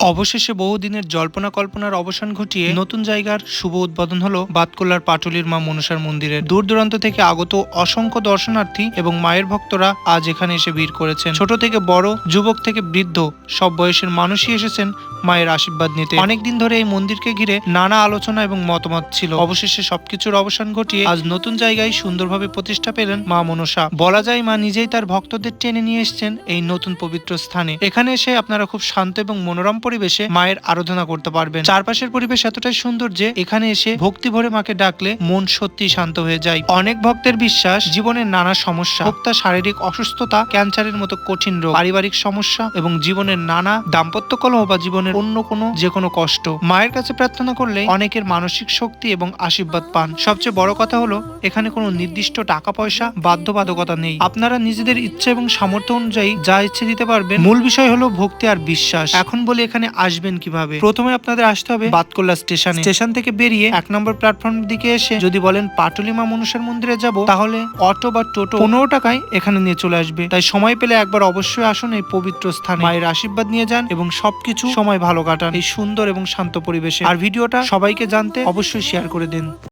অবশেষে বহুদিনের জল্পনা কল্পনার অবসান ঘটিয়ে নতুন জায়গার শুভ উদ্বোধন হলো বাতকুল্লার পাটুলির মা মনসার মন্দিরের। দূর দূরান্ত থেকে আগত অসংখ্য দর্শনার্থী এবং মায়ের ভক্তরা আজ এখানে এসে ভিড় করেছেন। ছোট থেকে বড়, যুবক থেকে বৃদ্ধ, সব বয়সের মানুষই এসেছেন মায়ের আশীর্বাদ নিতে। অনেকদিন ধরে এই মন্দিরকে ঘিরে নানা আলোচনা এবং মতামত ছিল। অবশেষে সবকিছুর অবসান ঘটিয়ে আজ নতুন জায়গায় সুন্দরভাবে প্রতিষ্ঠা পেলেন মা মনসা। বলা যায় মা নিজেই তার ভক্তদের টেনে নিয়ে এসেছেন এই নতুন পবিত্র স্থানে। এখানে এসে আপনারা খুব শান্ত এবং মনোরম পরিবেশে মায়ের আরাধনা করতে পারবেন। চারপাশের পরিবেশ এতটাই সুন্দর যে এখানে এসে ভক্তি ভরে মাকে ডাকলে মন সত্যি শান্ত হয়ে যায়। অনেক ভক্তের বিশ্বাস জীবনের নানা সমস্যা, হোক তা শারীরিক অসুস্থতা, ক্যান্সারের মতো কঠিন রোগ, পারিবারিক সমস্যা এবং জীবনের নানা দাম্পত্য কলহ বা জীবনের অন্য কোনো যে কোনো কষ্ট, মায়ের কাছে প্রার্থনা করলে অনেকের মানসিক শক্তি এবং আশীর্বাদ পান। সবচেয়ে বড় কথা হলো এখানে কোনো নির্দিষ্ট টাকা পয়সা বাধ্যবাধকতা নেই। আপনারা নিজেদের ইচ্ছা এবং সামর্থ্য অনুযায়ী যা ইচ্ছে দিতে পারবেন। মূল বিষয় হলো ভক্তি আর বিশ্বাস। এখন বলি এখানে আসবেন কিভাবে। প্রথমে আপনাদের আসতে হবে বাতকুল্লা স্টেশনে। স্টেশন থেকে বেরিয়ে 1 নম্বর প্ল্যাটফর্মের দিকে এসে যদি বলেন পাটুলি মা মনসার মন্দিরে যাব, তাহলে অটো বা টোটো 15 টাকায় এখানে নিয়ে চলে আসবে। তাই সময় পেলে একবার অবশ্যই আসুন এই পবিত্র স্থানে, মায়ের আশীর্বাদ নিয়ে যান এবং সবকিছু সময় ভালো কাটান এই সুন্দর এবং শান্ত পরিবেশে। আর ভিডিওটা সবাইকে জানতে অবশ্যই শেয়ার করে দিন।